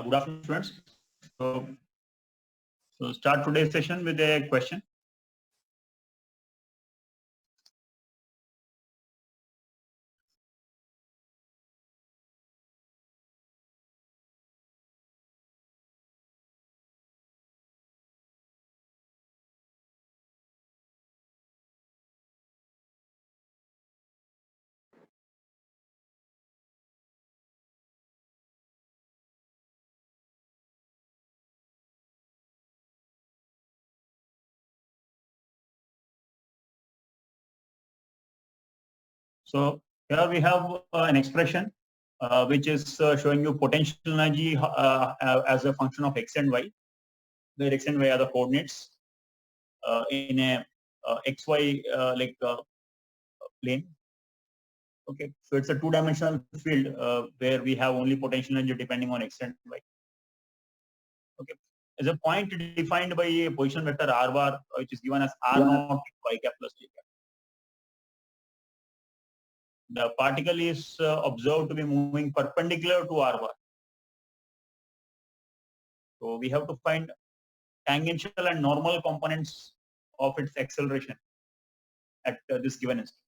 Good afternoon, students. So start today's session with a question. So here we have an expression which is showing you potential energy as a function of x and y, where x and y are the coordinates in a xy plane. Okay, so it's a two-dimensional field where we have only potential energy depending on x and y. Okay, as a point defined by a position vector r bar, which is given as r naught y cap plus j cap. The particle is observed to be moving perpendicular to r bar. So we have to find tangential and normal components of its acceleration at this given instant.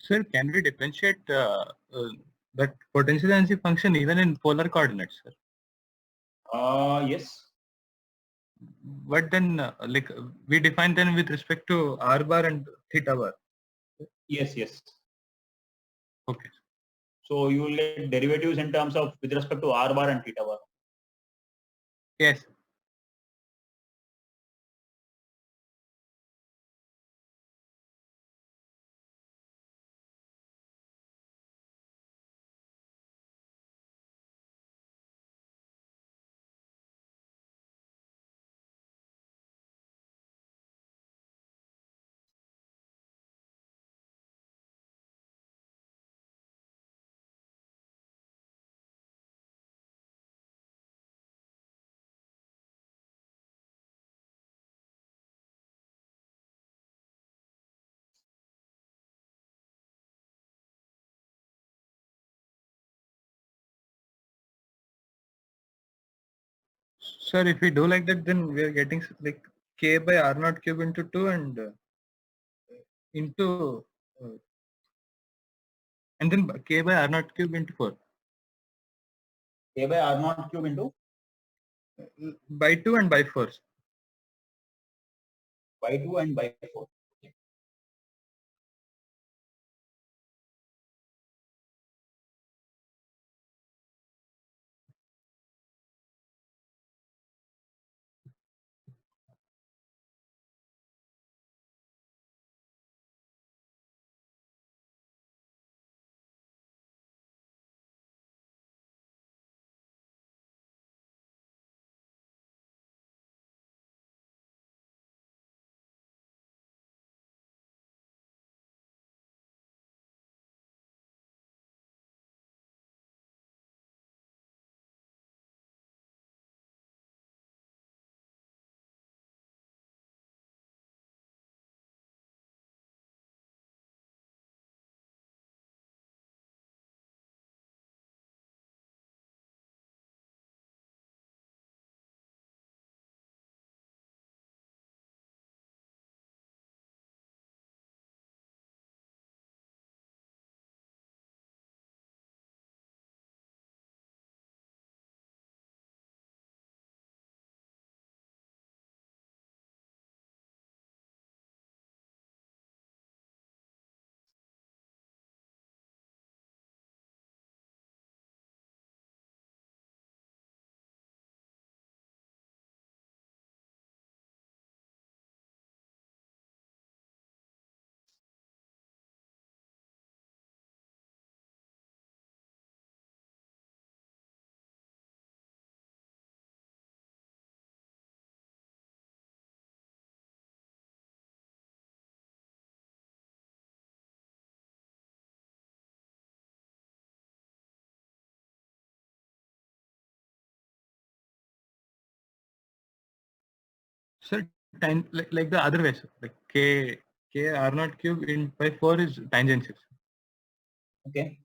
Sir, can we differentiate that potential energy function even in polar coordinates, sir? Yes. But then, we define them with respect to r bar and theta bar. Yes, yes. Okay. So you will get derivatives in terms of with respect to r bar and theta bar. Yes. Sir, if we do like that, then we are getting like k by r naught cube into 2 and into and then k by r naught cube into 4. K by r naught cube into By 2 and by 4. by 2 and by 4. So like the other way, sir. Like k r naught cube in by 4 is tangential. Okay.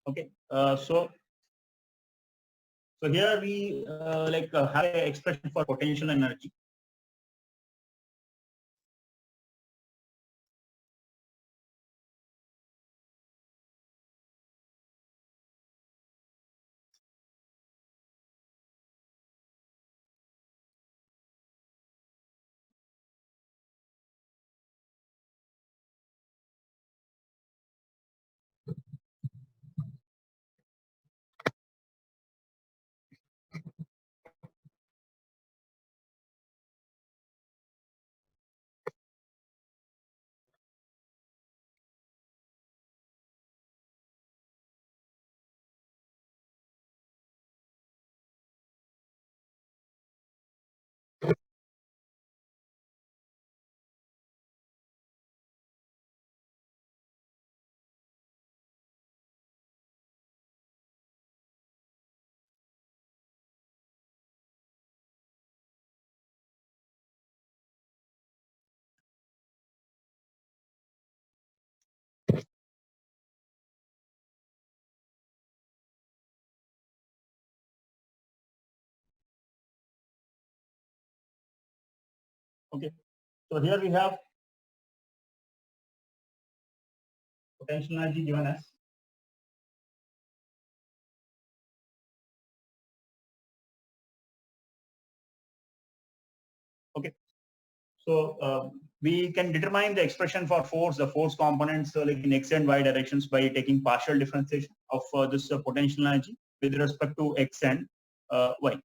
Okay. So So here we have an expression for potential energy. Okay. So here we have potential energy given as okay. So we can determine the expression for force, the force components like in x and y directions by taking partial differentiation of this potential energy with respect to x and y.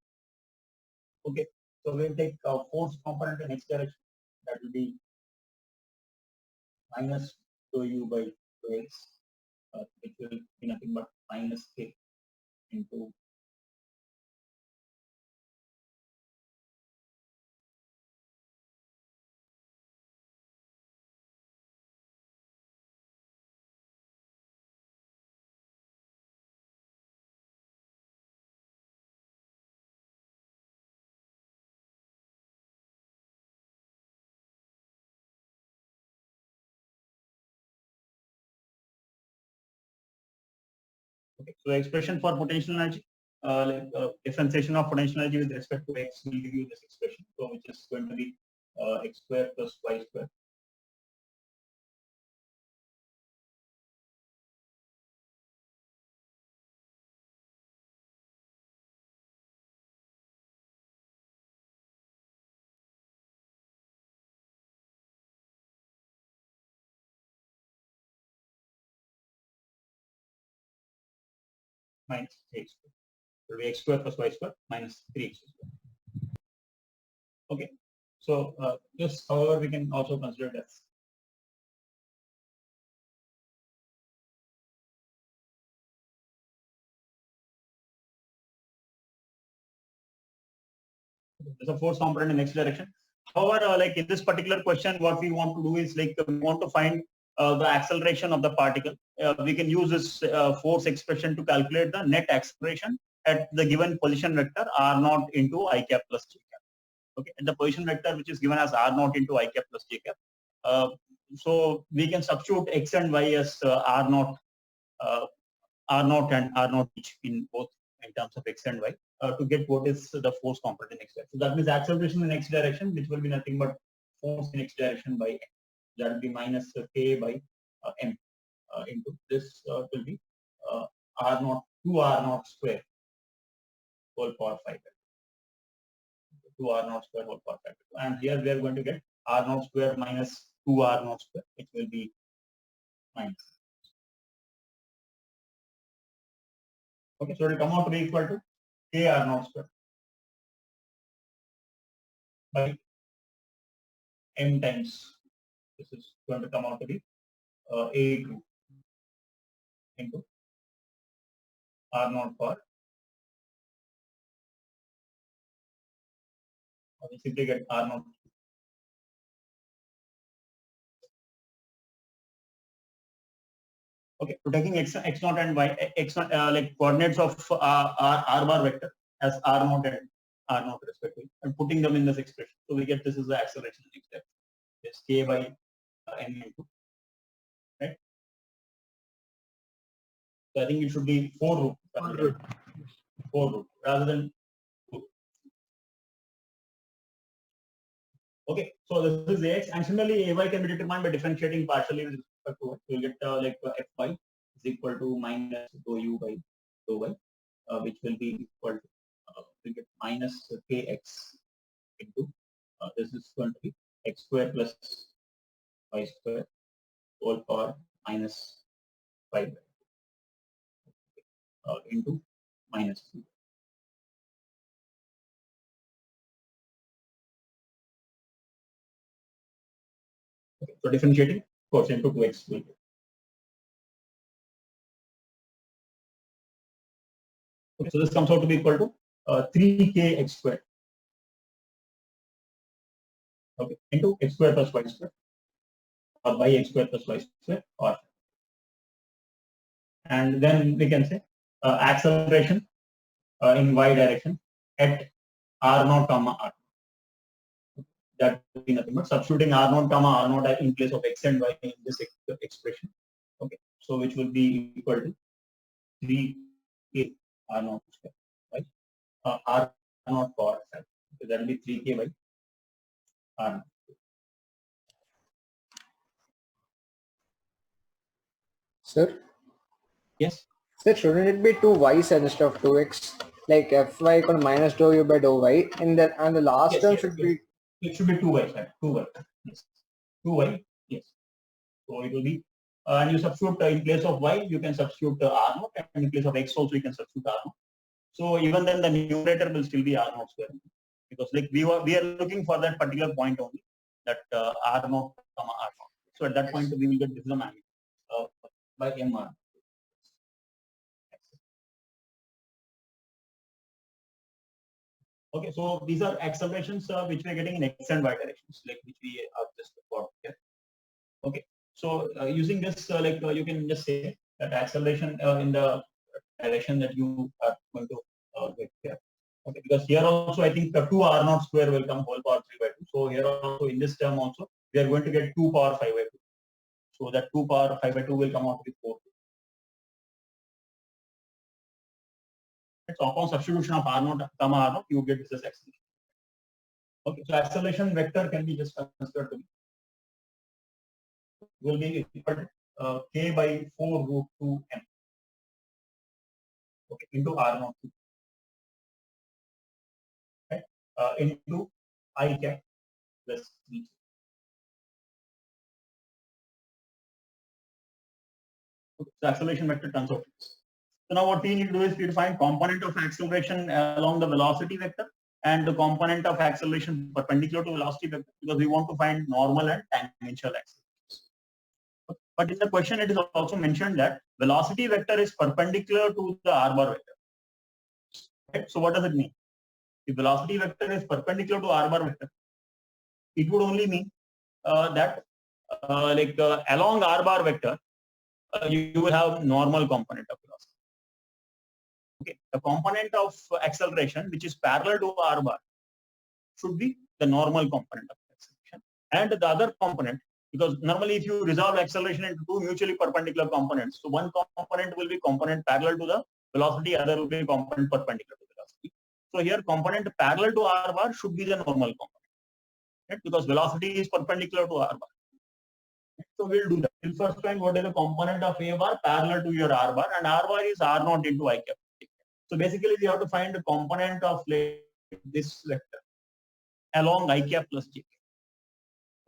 Okay. So we'll take force component in x direction. That will be minus dou u by dou x, which will be nothing but minus k into okay. So the expression for potential energy, differentiation of potential energy with respect to x will give you this expression. So which is going to be x square plus y square. Minus x square. It will be x square plus y square minus 3x square. Okay. So this, however, we can also consider it as there's a force component in x direction. However, like in this particular question, what we want to do is like we want to find the acceleration of the particle. We can use this force expression to calculate the net acceleration at the given position vector r naught into I cap plus j cap. Okay, and the position vector which is given as r naught into I cap plus j cap. So we can substitute x and y as r naught and r naught each in both in terms of x and y to get what is the force component in x direction. So that means acceleration in x direction, which will be nothing but force in x direction by m. That will be minus k by m into this will be r naught 2r naught square whole power 5. 2r naught square whole power 5. And here we are going to get r naught square minus 2r naught square, which will be minus. Okay, so it will come out to be equal to k r naught square by m times. This is going to come out to be A2 into R naught power. We simply get R naught. Okay, so taking x naught and y x naught like coordinates of r bar vector as r naught and r naught respectively, and putting them in this expression. So we get this is the acceleration next step. It's k by n into, right? So I think it should be 4 root. 4 root rather than 2. Okay, so this is Ax, and similarly Ay can be determined by differentiating partially with respect to y. So you get Fy is equal to minus dou u by dou y, which will be equal to we get minus kx into this is going to be x square plus y square whole power minus 5 into minus 2. Okay, so differentiating, of course, into 2x will be. Okay, so this comes out to be equal to 3kx squared. Okay, into x square plus y square, or by x square plus y square, or and then we can say acceleration in y direction at r0 comma r. That will be nothing but substituting r0 comma r0 in place of x and y in this expression. Okay, so which will be equal to 3k r0 square, right? R0 power 7. So that will be 3k by r0. Sir? Yes. Sir, shouldn't it be 2y's instead of 2x? Like Fy equal to minus dou u by dou y, and the last Yes, term yes, should yes. be. It should be 2y, sir. 2y. Yes. 2y. Yes. So it will be, and you substitute in place of y, you can substitute r0, and in place of x also you can substitute r0. So even then the numerator will still be r0 square, because like we are looking for that particular point only, that r0 comma r0. So at that point we will get this is the magnitude by mr. Okay, so these are accelerations which we are getting in x and y directions, like which we have just got here. Okay, so using this, you can just say that acceleration in the direction that you are going to get here. Okay, because here also I think the 2 r0 square will come whole power 3 by 2. So here also in this term also we are going to get 2 power 5 by 2. So that 2 power 5 by 2 will come out with 4. So upon substitution of r0 comma r0, you get this as acceleration. Okay, so acceleration vector can be just considered to be will be equal to k by 4 root 2 m. Okay, into r0 right, into I cap plus b. Okay, so acceleration vector turns out. So now what we need to do is we find component of acceleration along the velocity vector and the component of acceleration perpendicular to velocity vector, because we want to find normal and tangential accelerations. But in the question it is also mentioned that velocity vector is perpendicular to the r bar vector. Right? So what does it mean? If velocity vector is perpendicular to r bar vector, it would only mean that along r bar vector you will have normal component of velocity. Okay, the component of acceleration which is parallel to r bar should be the normal component of acceleration, and the other component, because normally if you resolve acceleration into two mutually perpendicular components, so one component will be component parallel to the velocity, other will be component perpendicular to velocity. So here component parallel to r bar should be the normal component, right? Because velocity is perpendicular to r bar. So we'll do that. We'll first find what is the component of a bar parallel to your r bar, and r bar is r0 into I cap. So basically we have to find the component of this vector along I cap plus j.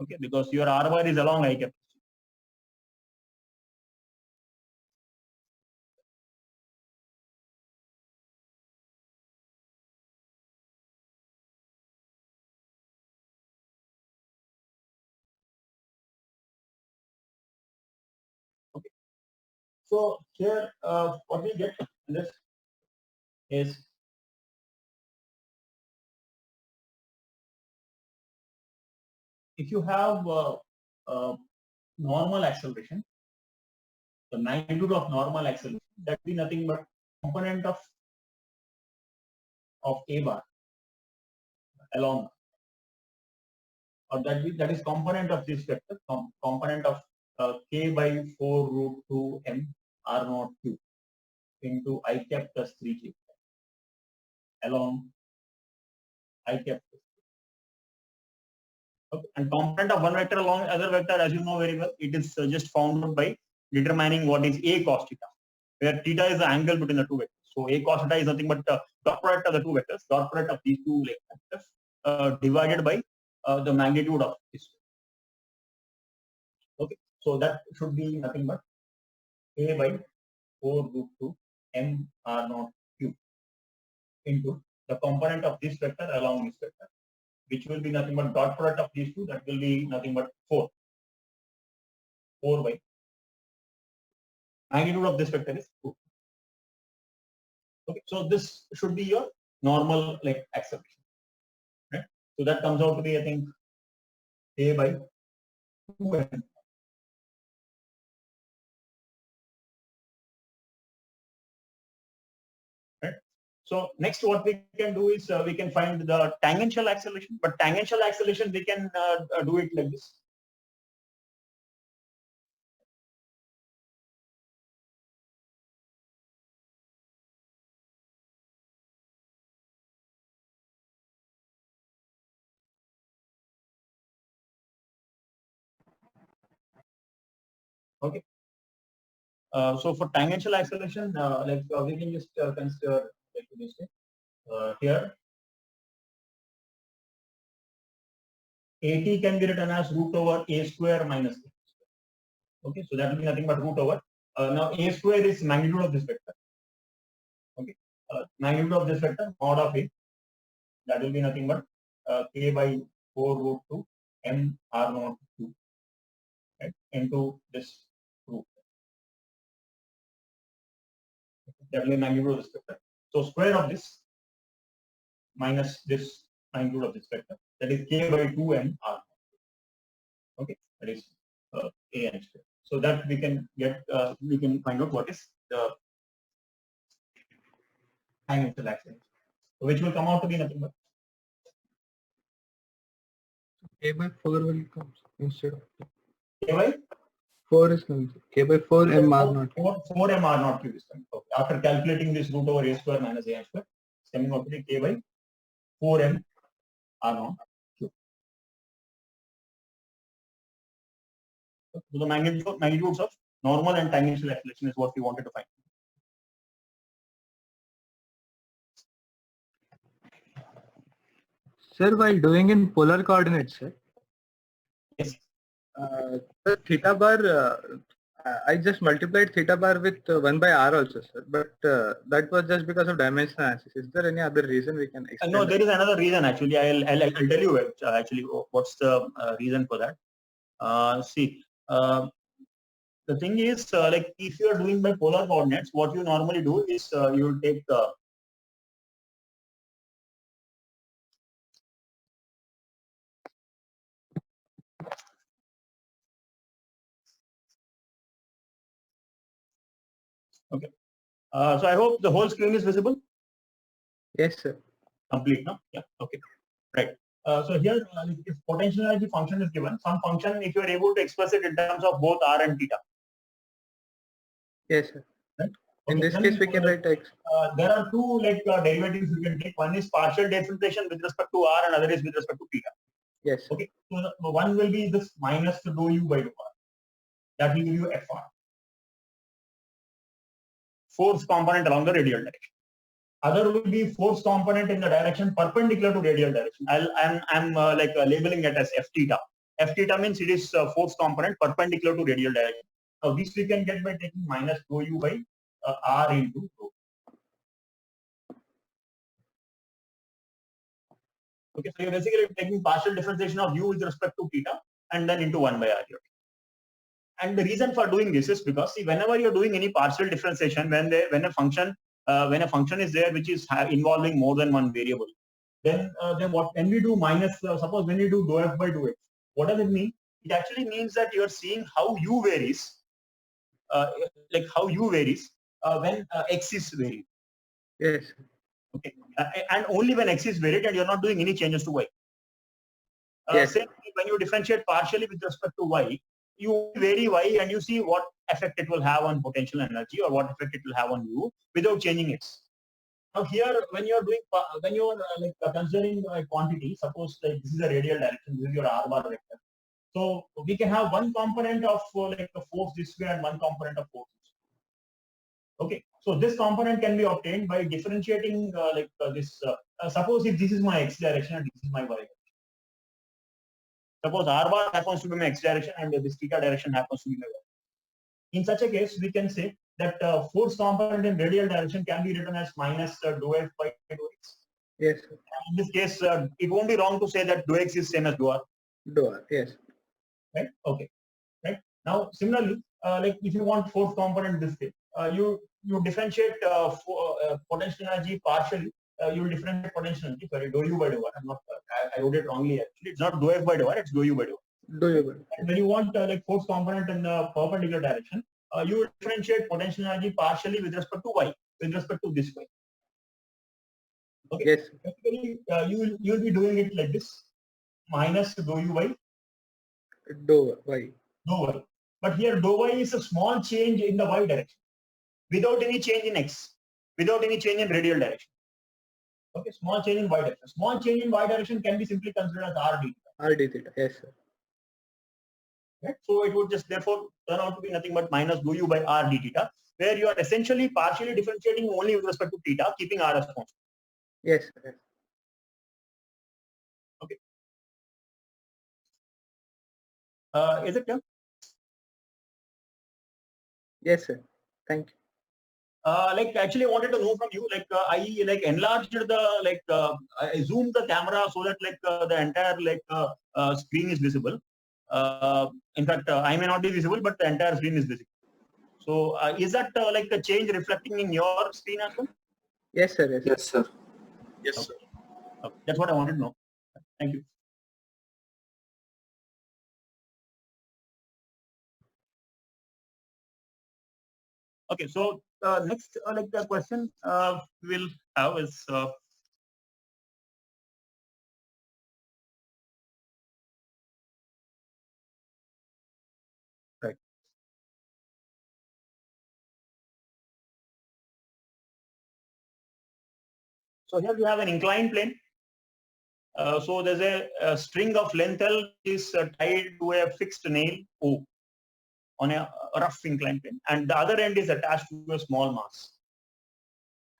Okay, because your r bar is along I cap. Okay, so here what we get in this is if you have normal acceleration, the magnitude of normal acceleration, that will be nothing but component of a bar along, or that is component of this vector, component of k by 4 root 2 m r0 cube into I cap plus 3j. along I cap. Okay. And component of one vector along other vector, as you know very well, it is just found out by determining what is a cos theta, where theta is the angle between the two vectors. So a cos theta is nothing but dot product of the two vectors, dot product of these two vectors divided by the magnitude of this. Okay, so that should be nothing but a by 4 root 2 m r naught cube into the component of this vector along this vector, which will be nothing but dot product of these two, that will be nothing but 4 by magnitude of this vector is 2. Okay, so this should be your normal like acceleration, right? So that comes out to be, I think, a by 2m. Right? So next what we can do is we can find the tangential acceleration, but tangential acceleration we can do it like this. Okay. So for tangential acceleration, we can just consider like this here. At can be written as root over a square minus b. Okay, so that will be nothing but root over. Now a square is magnitude of this vector. Okay, magnitude of this vector mod of a, that will be nothing but k by 4 root 2 m r naught 2, right, into this root. That will be magnitude of this vector. So square of this minus this magnitude of this vector, that is k by 2 m r. Okay, that is a n square. So that we can get, we can find out what is the tangential acceleration, which will come out to be nothing but K by 4 will come instead of k by 4 is coming. K by 4 m r naught. 4 m r naught cube is coming. Okay. After calculating this root over a square minus a n square, it's coming out to be k by 4 m r naught cube. So the magnitudes of normal and tangential acceleration is what we wanted to find. Sir, while doing in polar coordinates, sir, Yes. the theta bar, I just multiplied theta bar with 1 by r also, sir. But that was just because of dimension analysis. Is there any other reason we can explain? No, there is another reason actually. I'll tell you actually what's the reason for that. See, the thing is like if you are doing by polar coordinates, what you normally do is you will take okay. So I hope the whole screen is visible. Yes, sir. Complete, no? Yeah. Okay. Right. So here, if potential energy function is given, some function, if you are able to express it in terms of both r and theta. Yes, sir. Right? In Okay, this case, we can write x. There are two derivatives you can take. One is partial differentiation with respect to r, and other is with respect to theta. Yes. Okay. So one will be this minus dou u by dou r. That will give you fr. Force component along the radial direction. Other will be force component in the direction perpendicular to radial direction. I'm labeling it as f theta. F theta means it is force component perpendicular to radial direction. Now this we can get by taking minus dou u by r into rho. Okay, so you're basically taking partial differentiation of u with respect to theta and then into 1 by r here. And the reason for doing this is because, see, whenever you're doing any partial differentiation, when a function is there which is involving more than one variable, then when we do minus, suppose when you do dou f by dou x, what does it mean? It actually means that you are seeing how u varies, when x is varied. Yes. Okay, and only when x is varied and you're not doing any changes to y. Yes. Same when you differentiate partially with respect to y, you vary y and you see what effect it will have on potential energy or what effect it will have on u without changing x. Now here, when you are doing, when you are considering a quantity, suppose like this is a radial direction, this is your r bar vector. So we can have one component of like a force this way and one component of force this way. Okay, so this component can be obtained by differentiating this. Suppose if this is my x direction and this is my y direction. Suppose r bar happens to be my x direction and this theta direction happens to be my y. In such a case, we can say that force component in radial direction can be written as minus dou f by dou x. Yes, sir. In this case, it won't be wrong to say that dou x is same as dou r. Dou r, yes. Right? Okay. Right. Now, similarly, like if you want force component this way, you differentiate potential energy partially. You will differentiate potential energy. Sorry, dou u by dou r. I'm not. I wrote it wrongly. Actually, it's not dou f by dou r. It's dou u by dou r. Dou u by. When you want like force component in the perpendicular direction, you will differentiate potential energy partially with respect to y, with respect to this y. Okay. Yes, sir. Basically, you will be doing it like this: minus dou u by Dou y. dou y. But here dou y is a small change in the y direction, without any change in x, without any change in radial direction. Okay, small change in y direction. Small change in y direction can be simply considered as r d. R d theta. Yes, sir. Right? So it would just therefore turn out to be nothing but minus dou u by r d theta, where you are essentially partially differentiating only with respect to theta, keeping r as constant. Yes, sir. Okay. Is it clear? Yes, sir. Thank you. Like actually, I wanted to know from you. Like I like enlarged the I zoomed the camera so that the entire screen is visible. In fact, I may not be visible, but the entire screen is visible. So is that like a change reflecting in your screen as well? Yes, sir. Yes. Yes, sir. Yes, Okay. sir. Okay. That's what I wanted to know. Thank you. Okay, so next like the question we'll have is right. So here we have an inclined plane. So there's a string of length L is tied to a fixed nail O on a rough inclined plane, and the other end is attached to a small mass.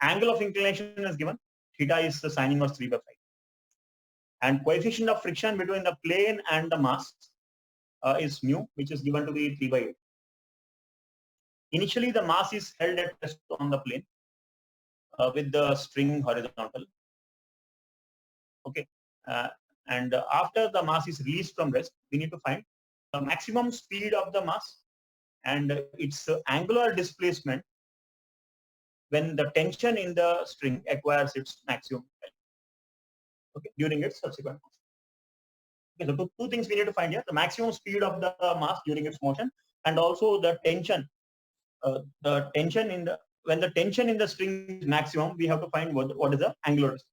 Angle of inclination is given. Theta is the sin inverse 3 by 5. And coefficient of friction between the plane and the mass is mu, which is given to be 3 by 8. Initially, the mass is held at rest on the plane with the string horizontal. Okay. And after the mass is released from rest, we need to find the maximum speed of the mass and its angular displacement when the tension in the string acquires its maximum value, okay, during its subsequent motion. Okay, so two things we need to find here: the maximum speed of the mass during its motion, and also the tension. When the tension in the string is maximum, we have to find what is the angular displacement.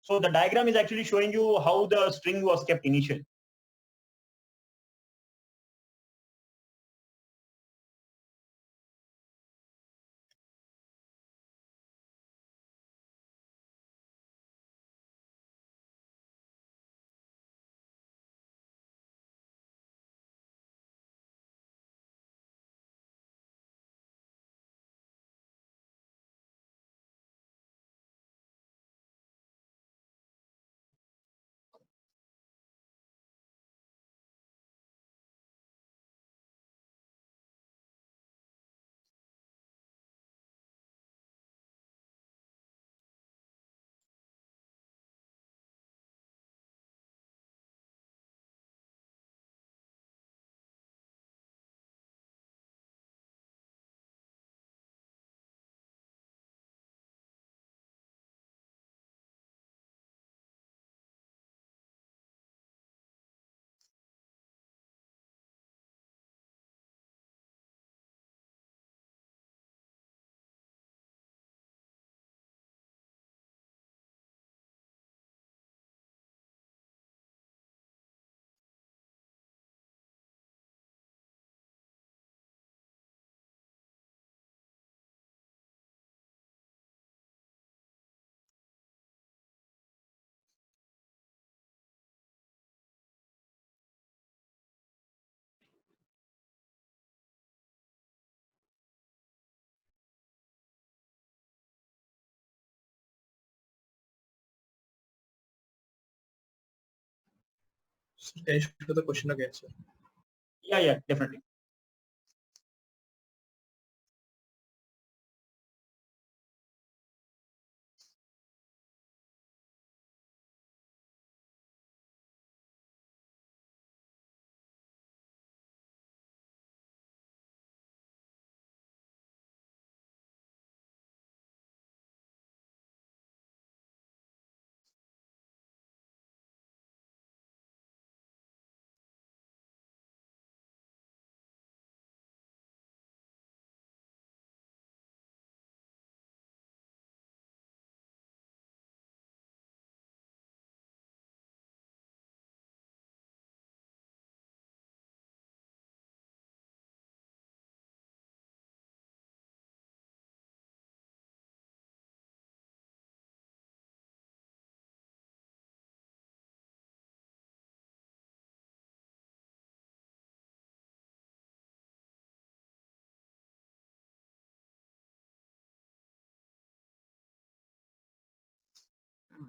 So the diagram is actually showing you how the string was kept initially. Sir, can you show the question again, sir? Yeah, definitely.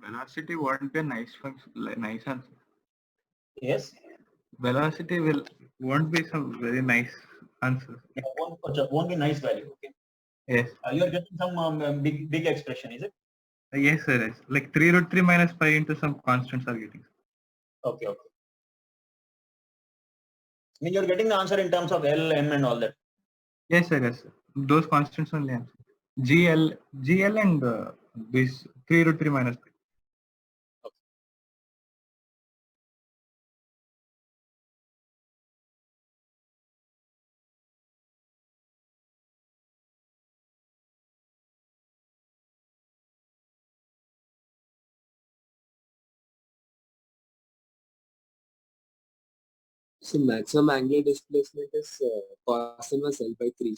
Velocity won't be a nice function, nice answer. Yes. Velocity won't be some very nice answer. Won't be nice value. Okay. Yes. You are getting some big expression, is it? Yes, sir. Yes. Like 3 root 3 minus pi into some constants are getting. Okay. I mean, you're getting the answer in terms of L, M, and all that. Yes, sir. Yes, sir. Those constants only answer. GL, and this 3 root 3 minus pi. So maximum angular displacement is cos inverse L by 3.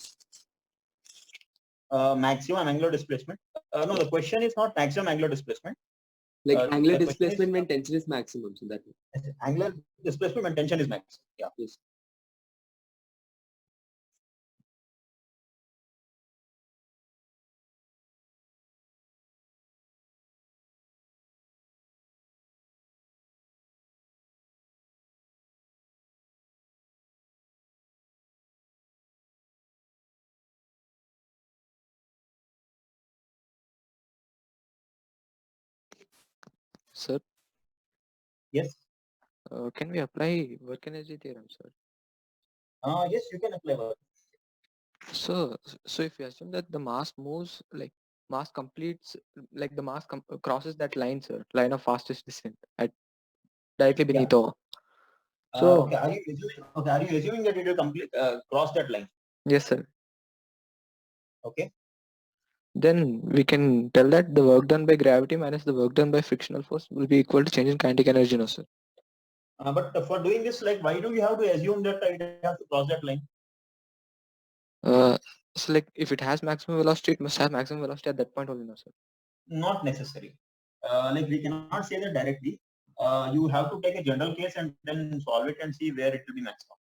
Maximum angular displacement. No, the question is not maximum angular displacement. Like angular the question displacement is- when tension is maximum. So that Angular displacement when tension is maximum. Yeah. yes. Sir, Yes. can we apply work energy theorem, sir? Yes, you can apply work. So if you assume that the mass moves, like mass completes, like the mass crosses that line, sir, line of fastest descent at directly beneath O. So Okay. Are you assuming that it will complete cross that line? yes, sir. Okay. Then we can tell that the work done by gravity minus the work done by frictional force will be equal to change in kinetic energy, no, sir? But for doing this, like, why do you have to assume that it has to cross that line? So like if it has maximum velocity, it must have maximum velocity at that point only, no, sir? Not necessary. Like, we cannot say that directly. You have to take a general case and then solve it and see where it will be maximum.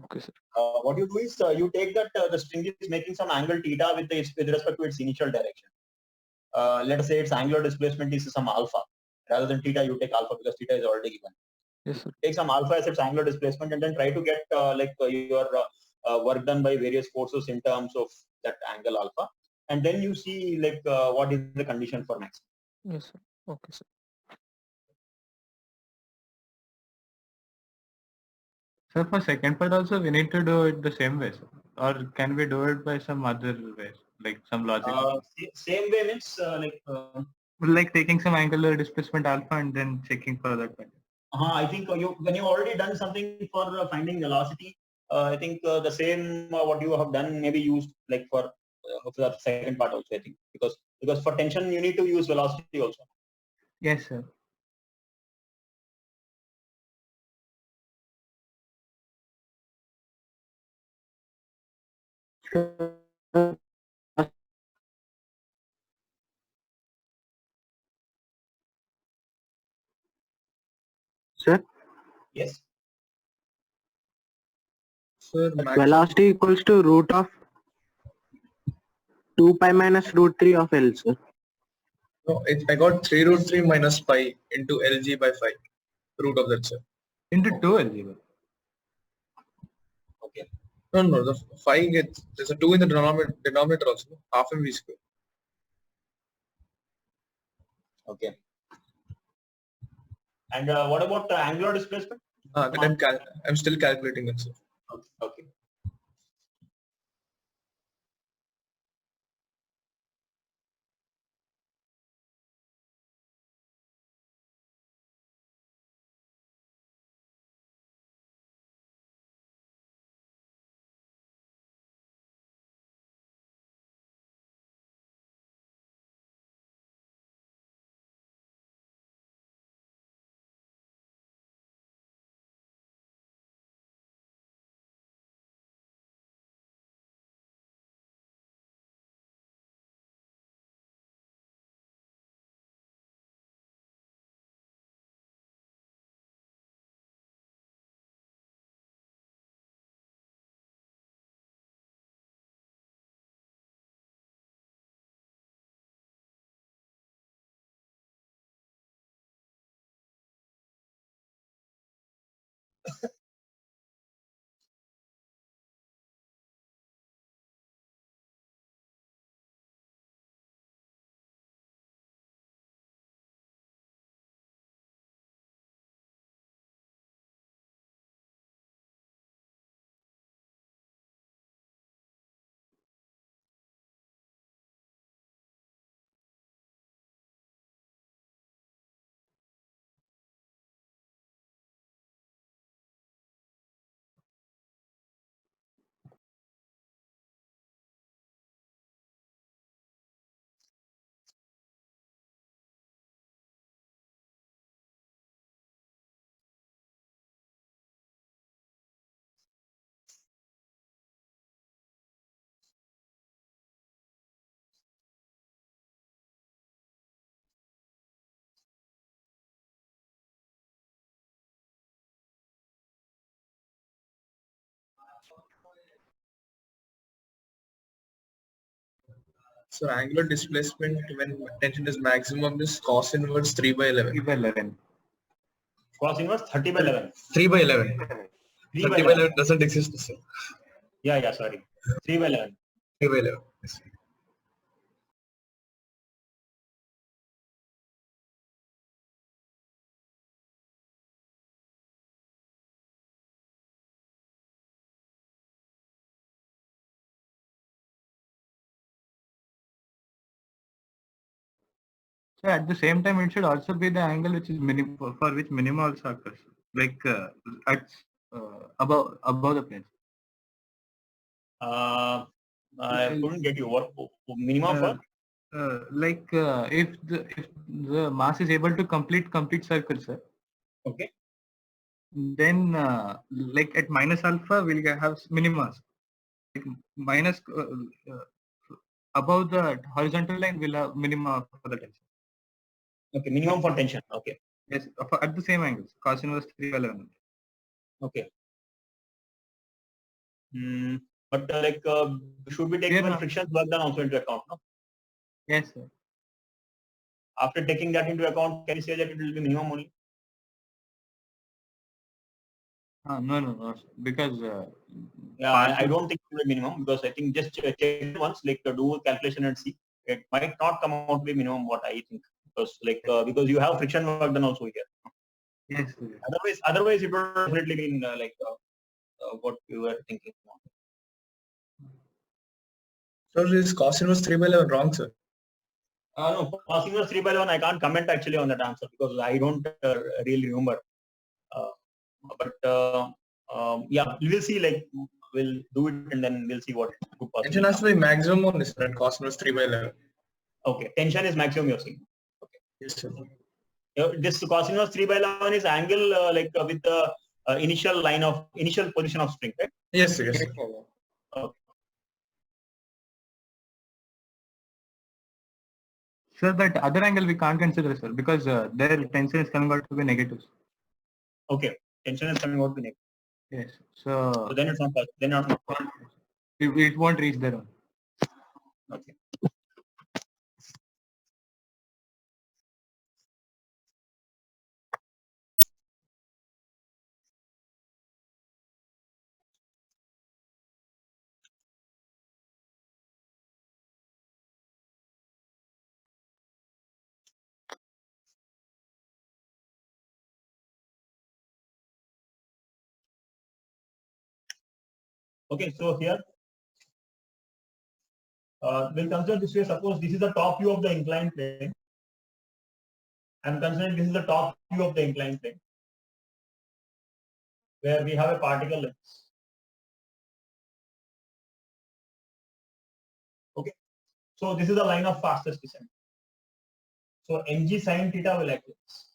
Okay, sir. What you do is you take that the string is making some angle theta with respect to its initial direction. Let us say its angular displacement is some alpha. Rather than theta, you take alpha because theta is already given. Yes, sir. Take some alpha as its angular displacement and then try to get your work done by various forces in terms of that angle alpha. And then you see like what is the condition for maximum. Yes, sir. Okay, sir. So for second part also we need to do it the same way, sir. Or can we do it by some other ways, like some logic? Same way means Like taking some angular displacement alpha and then checking for that point. I think when you already done something for finding velocity, I think the same what you have done maybe used like for the second part also, I think, because for tension you need to use velocity also. Yes, sir. Sir, Yes. Sir, velocity equals to root of 2 pi minus root 3 of L, sir. no, I got 3 root 3 minus pi into Lg by 5. root of that, sir. Into 12 even. Okay. No, the 5 gets, there's a 2 in the denominator also, half mv square. Okay. And what about the angular displacement? I'm still calculating it, sir. Okay. So angular displacement when tension is maximum is cos inverse 3 by 11. 3 by 11. Cos inverse 30 by 11. 3 by 11. 3 by 30 by 11. 11 doesn't exist, sir. Yeah, sorry. 3 by 11. 3 by 11. Yes. So at the same time, it should also be the angle which is for which minima also occurs, like at above the plane. I couldn't get you. What minimum for? If the mass is able to complete circle, sir, Okay. then like at minus alpha we'll have minimas. Like minus above the horizontal line we'll have minima for the tension. Okay, minimum for tension. Okay. Yes, at the same angles, cos inverse 3 by 11. Okay. But should we take Yeah, even no. frictions work done also into account? No? Yes, sir. After taking that into account, can you say that it will be minimum only? No, because Yeah, I don't think it will be minimum because I think just check it once, do a calculation and see. It might not come out to be minimum what I think because because you have friction work done also here. yes, Otherwise it would definitely mean what you were thinking. So is cos inverse 3 by 11 wrong, sir? No, cos inverse 3 by 11, I can't comment actually on that answer because I don't really remember. Yeah, we will see. We'll do it and then we'll see what could possibly. Tension has to be maximum on this, right? Cos inverse 3 by 11. Okay, tension is maximum you're saying. Okay. Yes, sir. This cos inverse 3 by 11 is angle with the initial position of string, right? Yes, sir. Yes, sir. Okay. Sir, that other angle we can't consider, sir, because their tension is coming out to be negative. Okay, tension is coming out to negative. Yes, So then it's not possible. Then not it won't reach there. okay. Okay, so here we'll consider this way. Suppose this is the top view of the inclined plane. I'm considering this is the top view of the inclined plane, where we have a particle length. Okay, so this is the line of fastest descent. So mg sin theta will act this.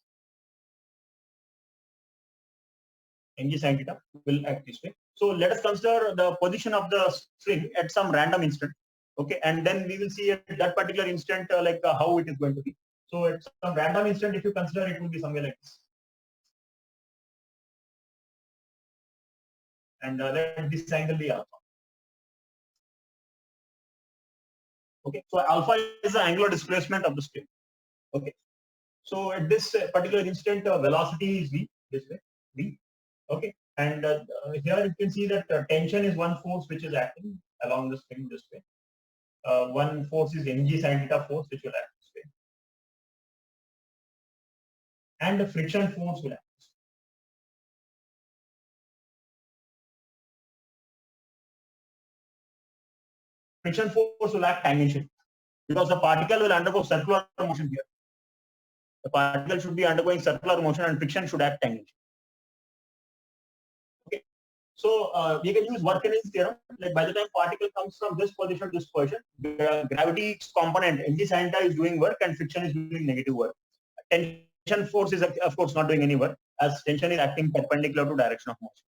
Mg sin theta will act this way. So let us consider the position of the string at some random instant. Okay, and then we will see at that particular instant how it is going to be. So at some random instant, if you consider, it will be somewhere like this. And let this angle be alpha. Okay, so alpha is the angular displacement of the string. Okay, so at this particular instant, velocity is v, this way, v. Okay, and here you can see that tension is one force which is acting along the string this way. One force is mg sin theta force which will act this way, and the friction force will act this way. Friction force will act tangentially because the particle will undergo circular motion here. The particle should be undergoing circular motion and friction should act tangentially. Okay, so we can use Work-Henni's theorem. Like by the time particle comes from this position to this position, gravity component mg sin theta is doing work and friction is doing negative work. Tension force is of course not doing any work as tension is acting perpendicular to direction of motion.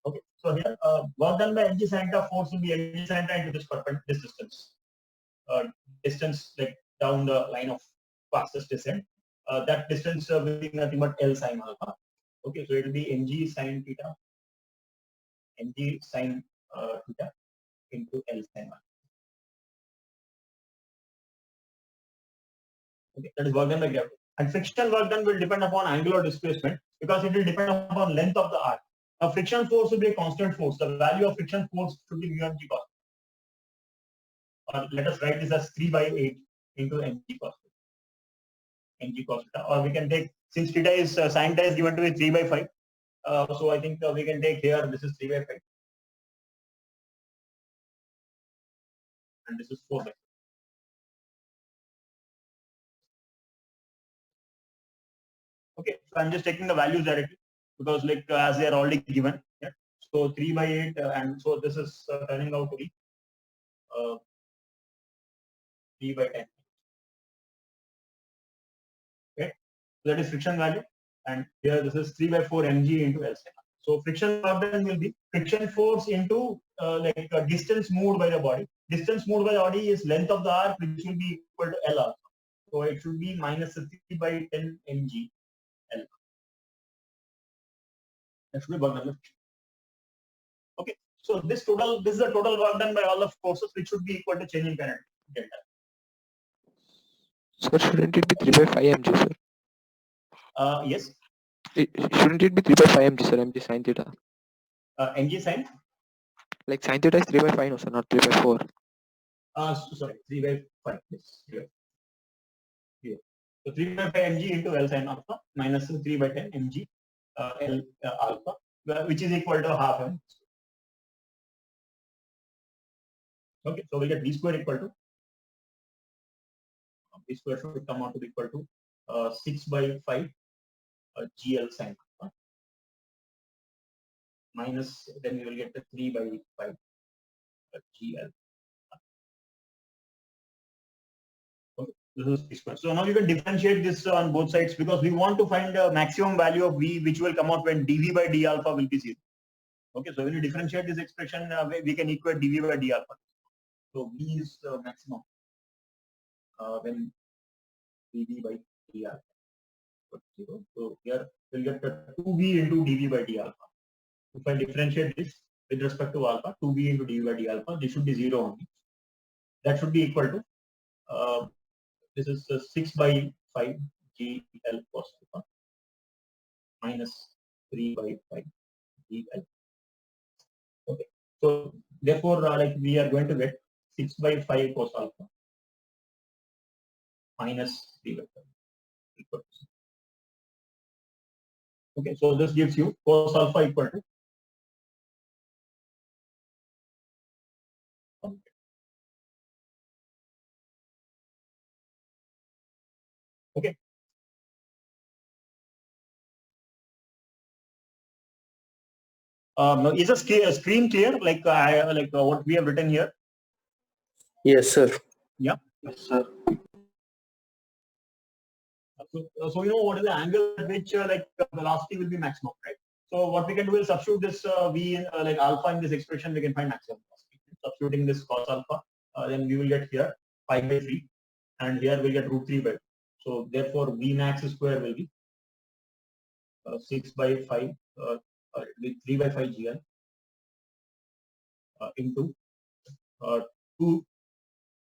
Okay, so here work done by mg sin theta force will be mg sin theta into this distance. Distance like down the line of fastest descent. That distance will be nothing but L sin alpha. Okay, so it will be mg sin theta, mg sin theta into L sin alpha. Okay, that is work done by gravity. And friction work done will depend upon angular displacement because it will depend upon length of the arc. Now friction force will be a constant force. The value of friction force should be mu mg cos. Or let us write this as 3/8 into mg cos. Mg cos theta. Or we can take, since theta is sin theta is given to be 3/5. So I think we can take here this is 3/5 and this is 4/5. Okay, so I'm just taking the values directly because as they are already given. Yeah? So 3/8 and so this is turning out to be 3/10. Okay, so that is friction value, and here this is 3/4 mg into L sin. So friction work done will be friction force into distance moved by the body. Distance moved by the body is length of the arc, which will be equal to L alpha. So it should be minus 3/10 mg L. That should be work done. Okay, so this is the total work done by all the forces, which should be equal to change in kinetic delta. Sir, shouldn't it be 3/5 mg, sir? Yes. Shouldn't it be 3/5 mg, sir? Mg sin theta. Mg sin. Like sin theta is 3/5, no, sir, not 3/4. Sorry, 3/5. Yes. Here. So 3/5 mg into L sin alpha minus 3/10 mg L alpha, which is equal to half m. Okay, so we get v square equal to v square should come out to be equal to 6/5 GL sin alpha minus, then we will get the 3/5 GL. Okay, this is v square. So now you can differentiate this on both sides because we want to find the maximum value of v, which will come out when dv by d alpha will be 0. Okay, so when you differentiate this expression, we can equate dv by d alpha. So v is maximum when dv by d alpha. 0. So here we'll get the 2v into dv by d alpha. If I differentiate this with respect to alpha, 2v into dv by d alpha, this should be 0 only. That should be equal to this is 6/5 GL cos alpha minus 3/5 GL. Okay, so therefore we are going to get 6/5 cos alpha minus 3/5 equal to 6. Okay, so this gives you cos alpha equal to Okay. Is a screen clear? Like what we have written here? Yes, sir. Yeah. Yes, sir. So you know what is the angle at which velocity will be maximum, right? So what we can do is substitute this v in like alpha in this expression, we can find maximum velocity. Substituting this cos alpha, then we will get here pi by 3, and here we'll get root 3 by 2. So therefore v max square will be 6 by 5, with 3 by 5 gl into 2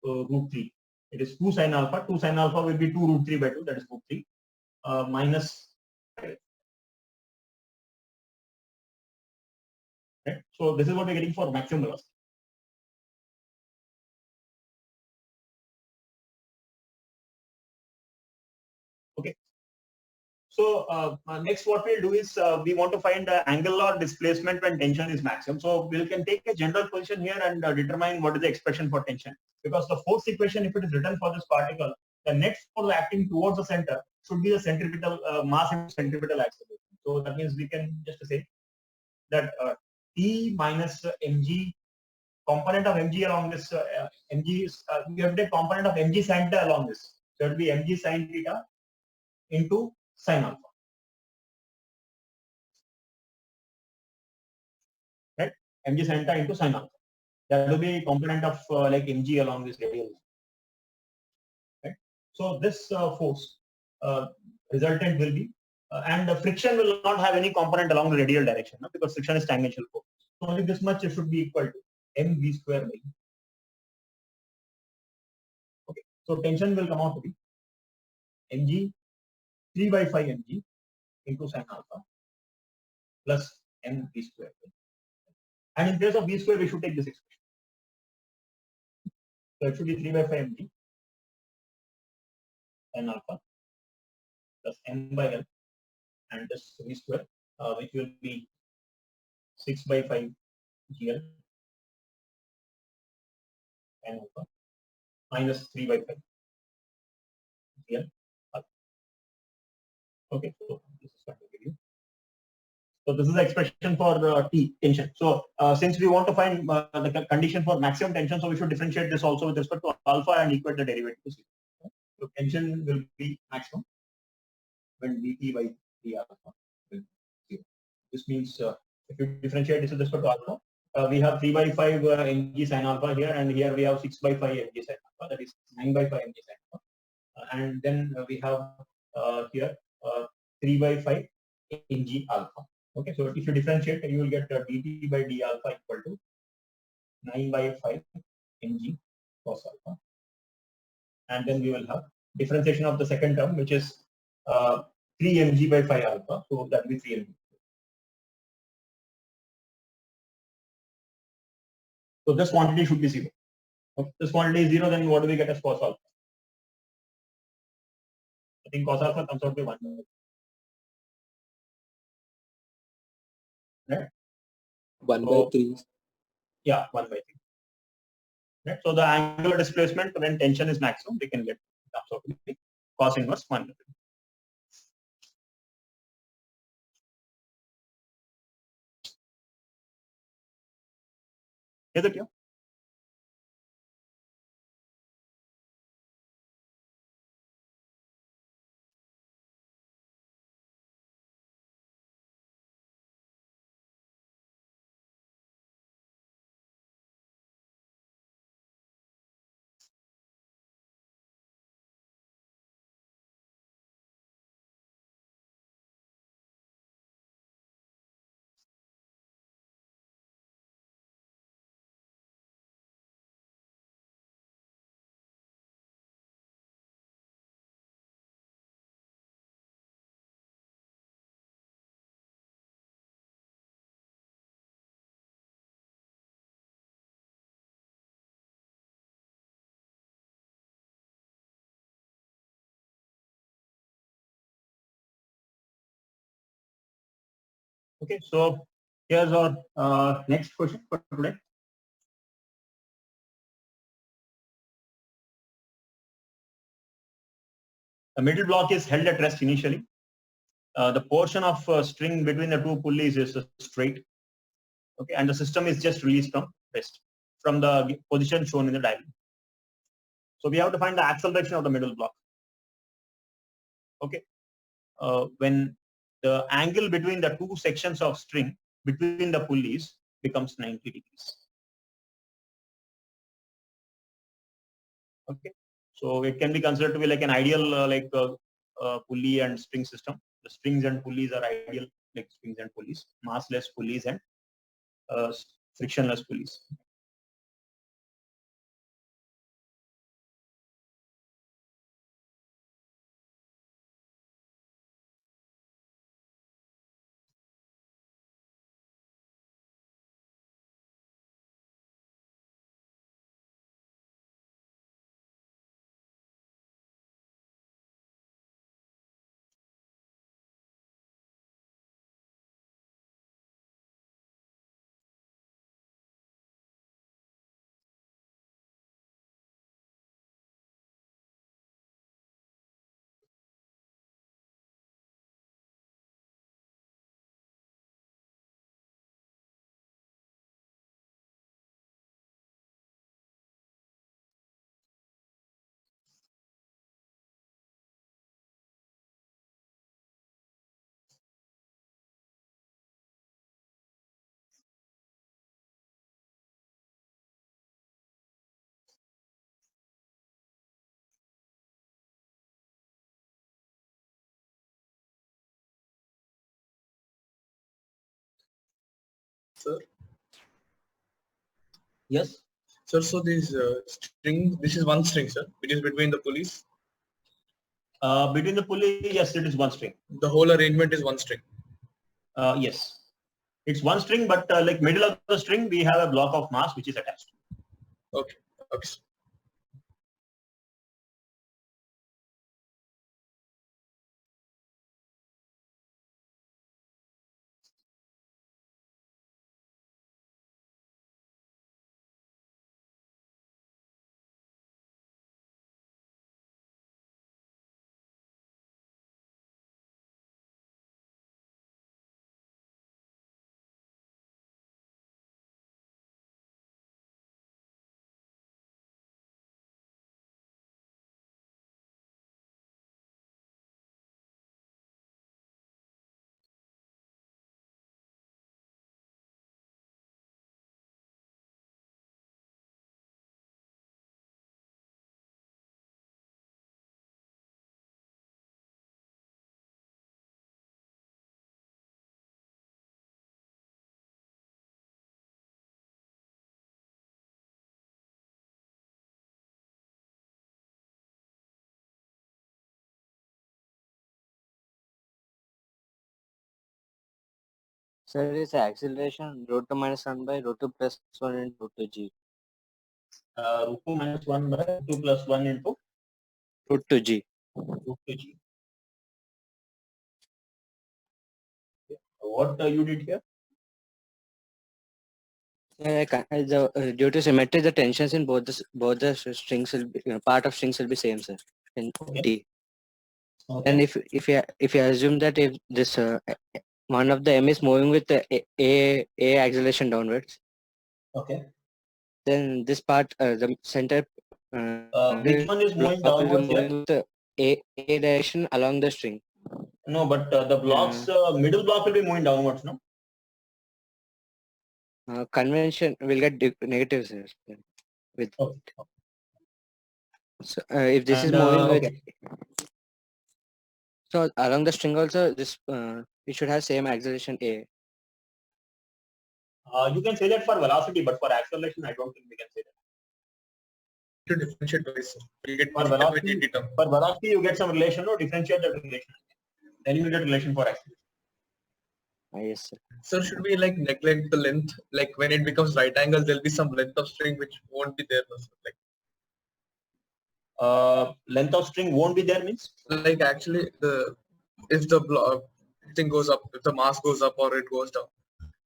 root 3. It is 2 sin alpha. 2 sin alpha will be 2 root 3 by 2, that is root 3, minus. Right? So this is what we're getting for maximum velocity. Okay. So next what we'll do is we want to find the angular displacement when tension is maximum. So we can take a general position here and determine what is the expression for tension. Because the force equation, if it is written for this particle, the net force acting towards the center should be the centripetal mass into centripetal acceleration. So that means we can just say that T minus mg, component of mg along this mg is we have the component of mg sin theta along this. So it will be mg sin theta into sin alpha. Right? Mg sin theta into sin alpha. That will be a component of like mg along this radial line. Right? So this force resultant will be and the friction will not have any component along the radial direction, no? Because friction is tangential force. So only this much it should be equal to mv square by. Okay. So tension will come out to be mg 3 by 5 mg into sin alpha plus mv square. And in case of v square, we should take this expression. So it should be 3 by 5 mg sin alpha plus m by l and this v square, which will be 6 by 5 gl n alpha minus 3 by 5 gl alpha. Okay, so this is what we give you. So this is the expression for T tension. So since we want to find the condition for maximum tension, so we should differentiate this also with respect to alpha and equate the derivative to 0. So tension will be maximum when dt by d alpha will be 0. This means if you differentiate this with respect to alpha, we have 3 by 5 mg sin alpha here, and here we have 6 by 5 mg sin alpha, that is 9 by 5 mg sin alpha. And then we have here 3 by 5 mg alpha. Okay, so if you differentiate, you will get dt by d alpha equal to 9 by 5 mg cos alpha. And then we will have differentiation of the second term, which is 3 mg by 5 alpha. So that will be 3 mg. So this quantity should be 0. Okay. This quantity is 0, then what do we get as cos alpha? I think cos alpha comes out to 1. Right? 1 by 3. Yeah, 1 by 3. Right? So the angular displacement when tension is maximum, we can get comes out to be cos inverse 1 by 3. Is it clear? Okay, so here's our next question for today. The middle block is held at rest initially. The portion of string between the two pulleys is straight. Okay, and the system is just released from rest from the position shown in the diagram. So we have to find the acceleration of the middle block. Okay, when the angle between the two sections of string between the pulleys becomes 90 degrees. Okay, so it can be considered to be like an ideal pulley and string system. The strings and pulleys are ideal like strings and pulleys, massless pulleys and frictionless pulleys. Sir. Yes. Sir, so this string, this is one string, sir, which is between the pulleys. Between the pulley, yes, it is one string. The whole arrangement is one string. Yes, it's one string, but like middle of the string, we have a block of mass which is attached. Okay. Okay. Sir. So it is acceleration root 2 minus 1 by root 2 plus 1 into root 2 g. Root 2 minus 1 by 2 plus 1 into Root 2 g. root 2 g. What you did here? Due to symmetry, the tensions in both the strings will be part of strings will be same, sir. In Okay. D. Okay. And if you assume that if this one of the M is moving with the a acceleration downwards, Okay. then this part the center Which one is moving block will be downwards here? moving with the a direction along the string. No, but the blocks middle block will be moving downwards. No. Convention will get negatives here with. Okay. So if this is And, moving with, okay. so along the string also this it should have same acceleration a. You can say that for velocity, but for acceleration, I don't think we can say that. To differentiate twice, sir. You get For velocity, you get some relation, no? Differentiate that relation. Then you get relation for acceleration. Yes, sir. Sir, should we like neglect the length? Like when it becomes right angle, there'll be some length of string which won't be there. Like Length of string won't be there means? like actually if the block thing goes up, if the mass goes up or it goes down,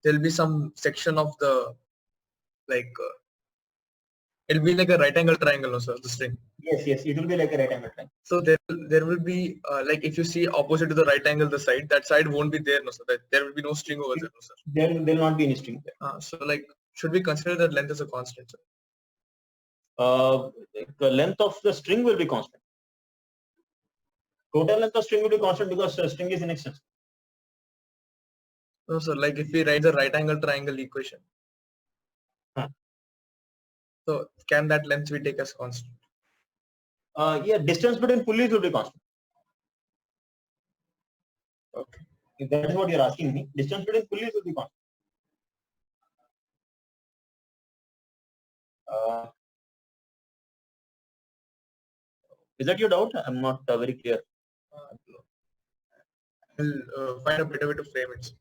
there'll be some section of the like It'll be like a right angle triangle, no, sir, the string. Yes, it will be like a right angle triangle. So there will be like if you see opposite to the right angle the side, that side won't be there, no, sir. There will be no string over there, no, sir. There will not be any string there. So like should we consider that length as a constant, sir? The length of the string will be constant. Total length of string will be constant because string is inextensible. No, sir. Like if we write the right angle triangle equation, so can that length we take as constant? Yeah, distance between pulleys will be constant. Okay. If that is what you're asking me, distance between pulleys will be constant. Is that your doubt? I'm not very clear. I'll find a better way to frame it.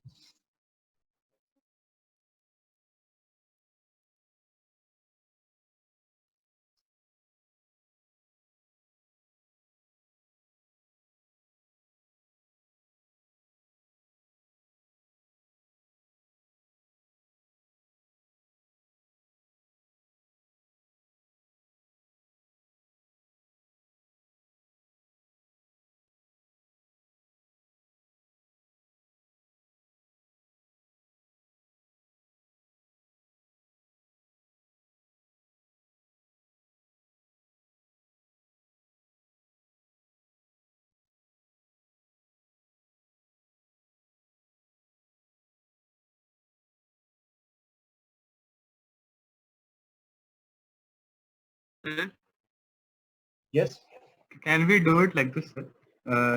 Yes. Can we do it like this, sir?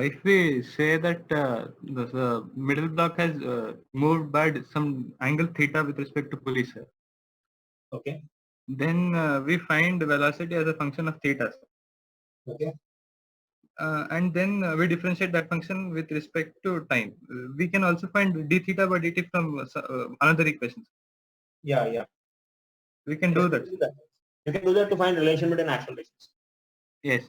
If we say that the middle block has moved by some angle theta with respect to pulley, sir, Okay. then we find velocity as a function of theta, sir. Okay. And then we differentiate that function with respect to time. We can also find d theta by dt from another equation. Yeah. We can do that. You can do that to find relation between accelerations. Yes.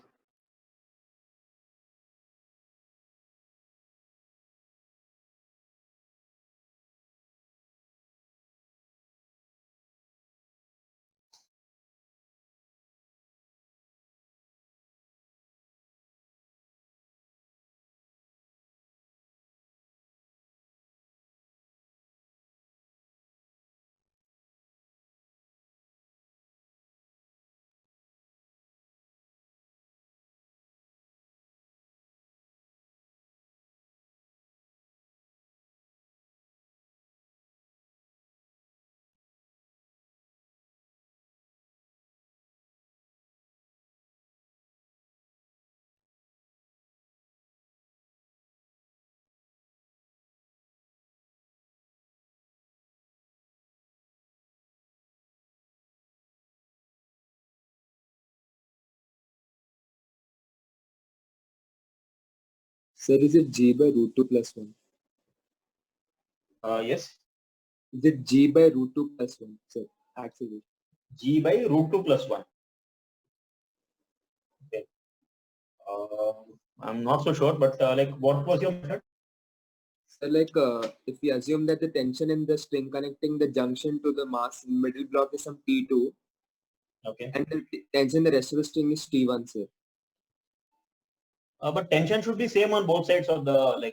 Sir, is it g by root 2 plus 1? Yes. Is it g by root 2 plus 1, sir? Acceleration. G by root 2 plus 1. Okay. I'm not so sure, but like what was your method? So like if we assume that the tension in the string connecting the junction to the mass middle block is some T2, Okay. and the tension in the rest of the string is T1, sir. But tension should be same on both sides of the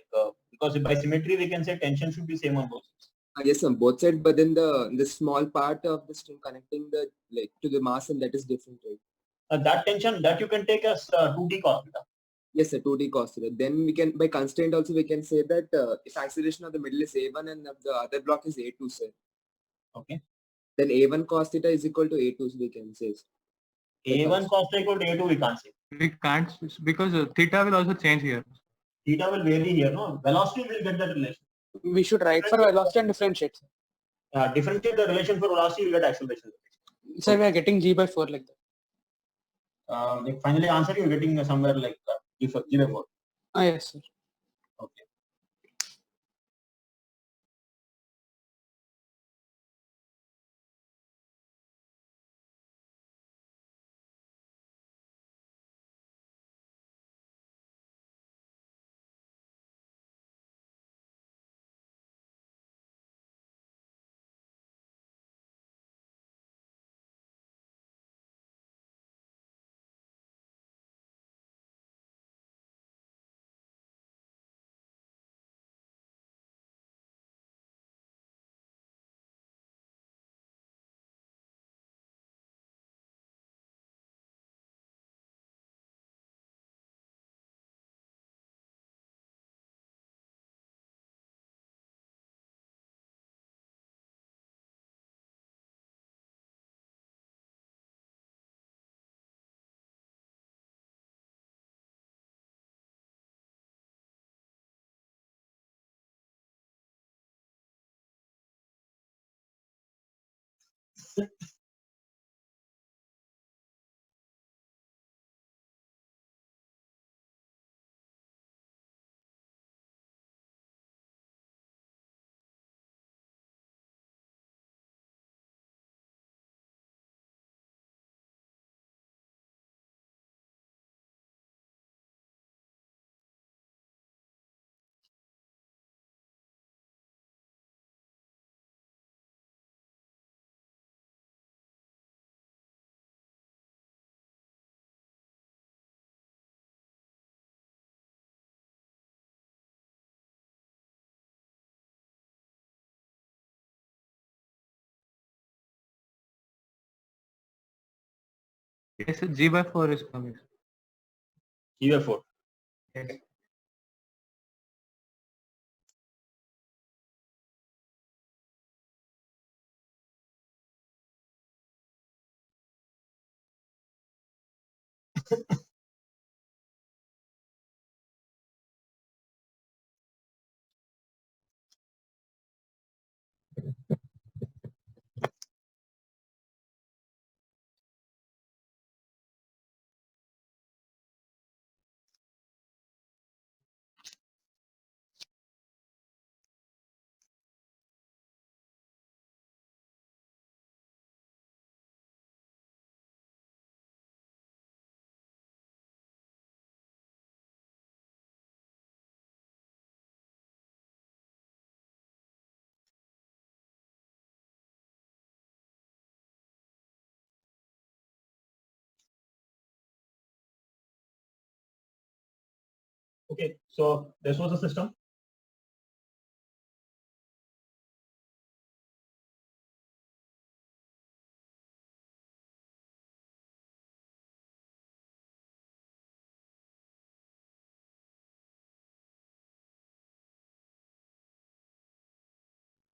because by symmetry we can say tension should be same on both sides. Yes, on both sides, but then the small part of the string connecting the to the mass, and that is different, right? That tension that you can take as 2d cos theta. Yes, sir, 2D cos theta. Then we can, by constraint also, we can say that if acceleration of the middle is A1 and of the other block is A2, sir. Okay. Then A1 cos theta is equal to A2, so we can say. A1 cos theta equal to A2 we can't say. We can't, because theta will also change here. Theta will vary here, no? Velocity will get that relation. We should write for velocity and differentiate. Differentiate the relation for velocity, you will get acceleration. Sir, we are getting g by 4 like that. Like finally answer you're getting somewhere like G by 4. Yes, sir. Okay. Yes, sir, G by 4 is coming. G by 4. Yes. Okay, so this was the system.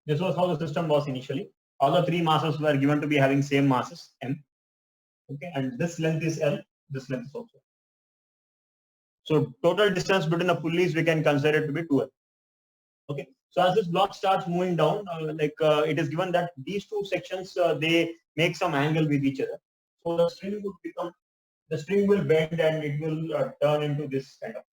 This was how the system was initially. All the three masses were given to be having same masses m. Okay, and this length is L. This length is also. So total distance between the pulleys we can consider it to be 2L. Okay, so as this block starts moving down, it is given that these two sections they make some angle with each other. So the string would become, the string will bend and it will turn into this kind of.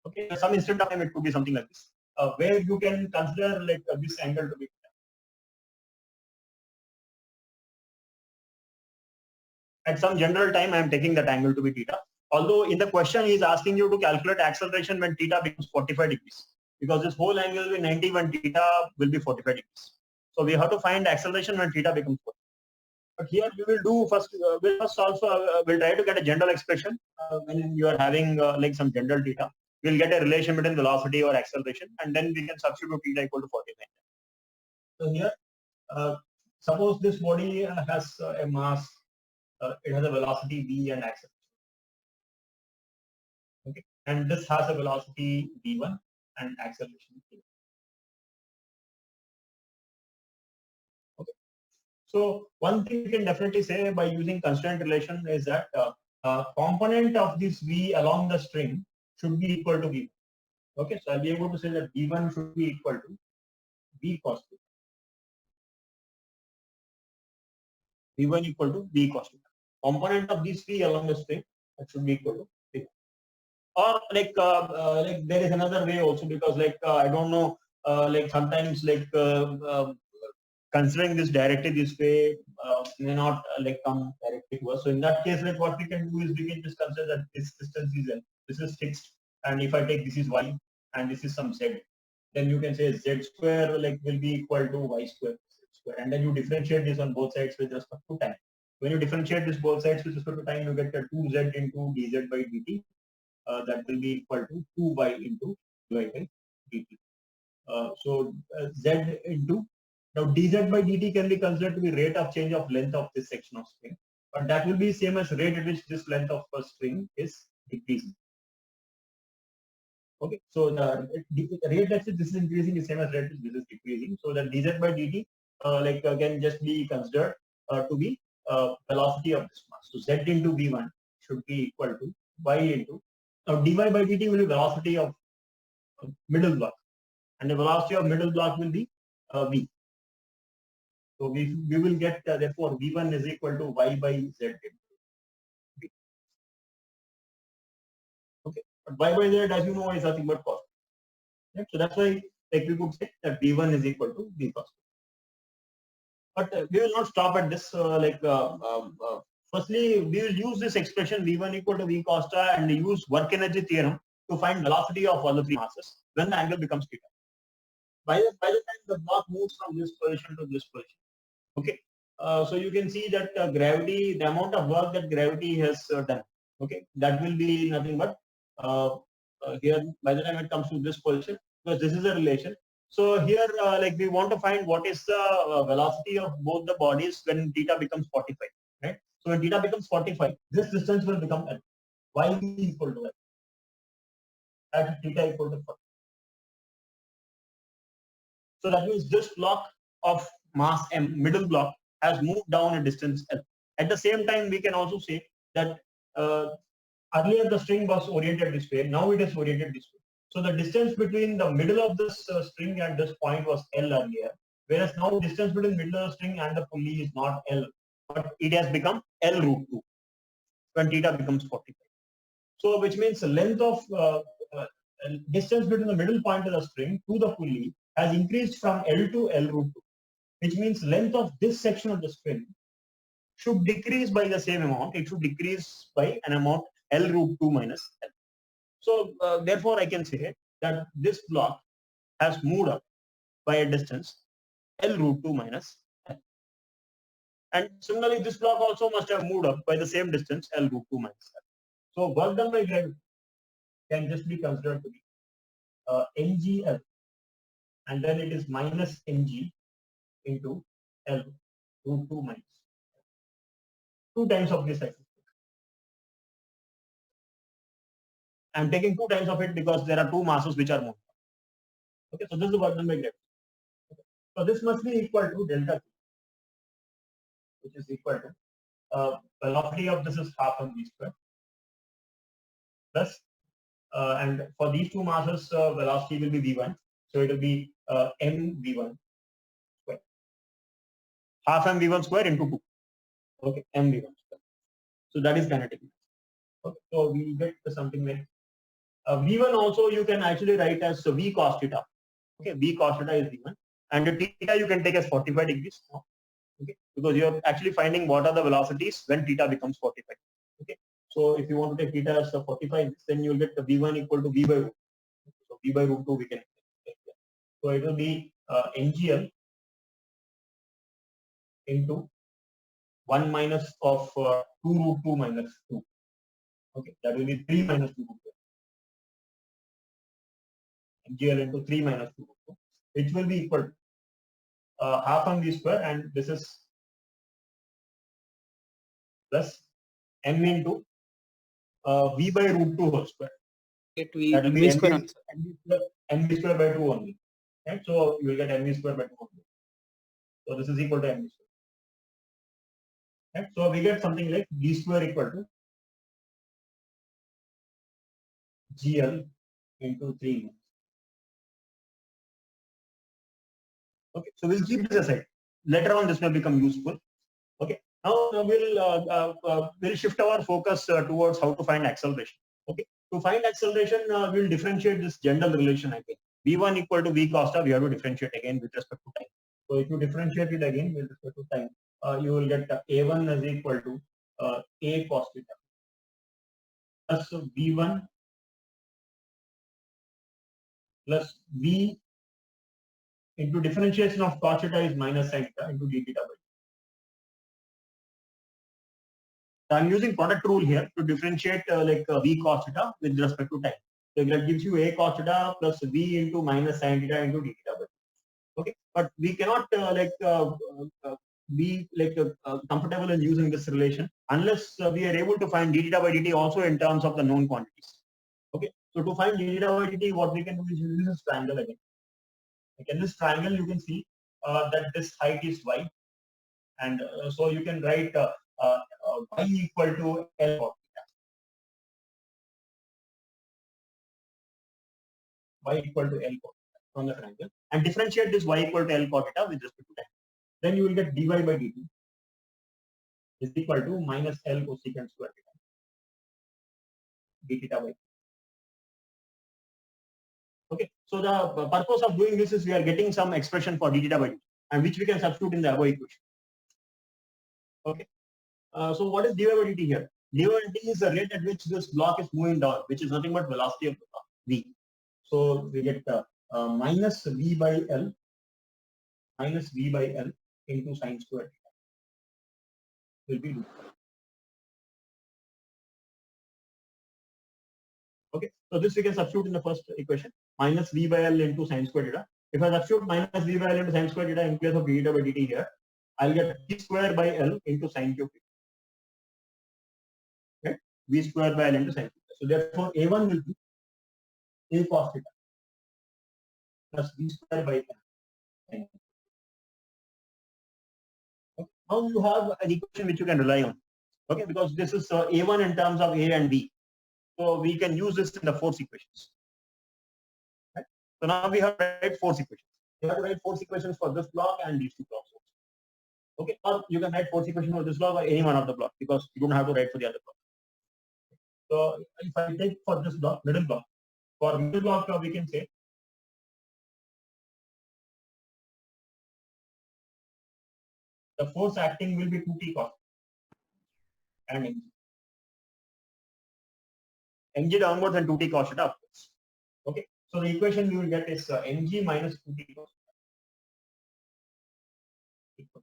Okay, at some instant of time it could be something like this, where you can consider this angle to be. At some general time, I am taking that angle to be theta. Although in the question he is asking you to calculate acceleration when theta becomes 45 degrees, because this whole angle will be 90 when theta will be 45 degrees. So we have to find acceleration when theta becomes 40. But here we will do first. We'll first also we'll try to get a general expression when you are having like some general theta. We'll get a relation between velocity or acceleration, and then we can substitute theta equal to 45. So here, suppose this body has a mass. It has a velocity v and acceleration. Okay, and this has a velocity v1 and acceleration v1. Okay, so one thing you can definitely say by using constraint relation is that component of this v along the string should be equal to v1. Okay, so I'll be able to say that v1 should be equal to v cos theta. v1 equal to v cos theta. Component of this v along the string that should be equal to v. Or like there is another way also, because I don't know, sometimes considering this directly this way may not come directly to us. So in that case, what we can do is we can just consider that this distance is L, this is fixed, and if I take this is y and this is some z, then you can say z square will be equal to y square, and then you differentiate this on both sides with respect to time. When you differentiate this both sides with respect to time, you get a 2z into dz by dt. That will be equal to 2y into dy by dt. Z into, now dz by dt can be considered to be rate of change of length of this section of string, but that will be same as rate at which this length of a string is decreasing. Okay, so the rate that this is increasing is same as rate this is decreasing. So that dz by dt can just be considered to be velocity of this mass. So z into v1 should be equal to y into dy by dt will be velocity of middle block, and the velocity of middle block will be v. So we will get therefore v1 is equal to y by z into v. Okay, but y by z, as you know, is nothing but cos. Right? So that's why like we could say that v1 is equal to v cos. But we will not stop at this. Firstly, we will use this expression v1 equal to v cos theta and use work energy theorem to find velocity of all the three masses when the angle becomes theta. By the time the block moves from this position to this position. Okay, so you can see that gravity, the amount of work that gravity has done. Okay, that will be nothing but here by the time it comes to this position, because this is a relation. So here, we want to find what is the velocity of both the bodies when theta becomes 45, right? So when theta becomes 45, this distance will become L. Y equal to L. At theta equal to 40. So that means this block of mass M, middle block, has moved down a distance L. At the same time, we can also say that earlier the string was oriented this way, now it is oriented this way. So the distance between the middle of this string and this point was L earlier, whereas now distance between middle of the string and the pulley is not L, but it has become L root 2 when theta becomes 45. So which means the length of distance between the middle point of the string to the pulley has increased from L to L root 2, which means length of this section of the string should decrease by the same amount. It should decrease by an amount L root 2 minus L. So therefore I can say that this block has moved up by a distance L root 2 minus L. And similarly, this block also must have moved up by the same distance L root 2 minus L. So work done by gravity can just be considered to be mgl, and then it is minus mg into L root 2 minus 2 times of this axis. I'm taking 2 times of it because there are two masses which are moving. Okay, so this is the work done by gravity. Okay. So this must be equal to delta T, which is equal to velocity of this is half mv square plus and for these two masses velocity will be v1, so it will be mv1 square, half mv1 square into 2. Okay, mv1 square. So that is kinetic. Okay, so we get something like v1 also you can actually write as v cos theta. Okay, v cos theta is v1, and the theta you can take as 45 degrees. Okay, because you are actually finding what are the velocities when theta becomes 45. Okay, so if you want to take theta as 45, then you will get the v1 equal to v by root. So v by root 2 we can take here. So it will be mgl into 1 minus of 2 root 2 minus 2. Okay, that will be 3 minus 2 root 2. mgl into 3 minus 2 root 2, which will be equal to half mv square, and this is plus m into v by root 2 whole square. That will be mv square by 2 only. Right? So you will get mv square by 2 only. So this is equal to mv square. Right? So we get something like d square equal to gl into 3. Okay, so we'll keep this aside. Later on, this may become useful. Okay, now we'll shift our focus towards how to find acceleration. Okay, to find acceleration, we'll differentiate this general relation again. v1 equal to v cos theta. We have to differentiate again with respect to time. So if you differentiate it again with respect to time, you will get a1 is equal to a cos theta plus v1 plus v into differentiation of cos theta is minus sin theta into d theta by. So I'm using product rule here to differentiate v cos theta with respect to time. So that gives you a cos theta plus v into minus sin theta into d theta by. Okay, but we cannot be comfortable in using this relation unless we are able to find d theta by dt also in terms of the known quantities. Okay, So to find d theta by dt, what we can do is use this triangle again. Like in this triangle, you can see that this height is y, and so you can write y equal to L cos theta. Y equal to L cos theta from the triangle, and differentiate this y equal to L cos theta with respect to time. Then you will get dy by dt is equal to minus L cosecant square theta d theta by. Okay, so the purpose of doing this is we are getting some expression for d theta by dt, and which we can substitute in the above equation. Okay, so what is dy by dt here? Dy by dt is the rate at which this block is moving down, which is nothing but velocity of the block, v. So we get minus v by L into sine square theta will be d. Okay, so this we can substitute in the first equation, minus v by L into sine square theta. If I substitute minus v by L into sine square theta in place of d theta by dt here, I'll get v square by L into sine cube theta. Right? V square by L into sine cube. So therefore A1 will be A cos theta plus v square by L. Okay. Now you have an equation which you can rely on. Okay, because this is A1 in terms of A and B. So we can use this in the force equations. Right? So now we have to write force equations. You have to write force equations for this block and these two blocks also. Okay, or you can write force equation for this block or any one of the block, because you don't have to write for the other block. So if I take for this block, middle block, for middle block we can say the force acting will be 2t cos and mg. Mg downwards and 2t cos theta upwards. Okay, so the equation we will get is mg minus 2t cos theta.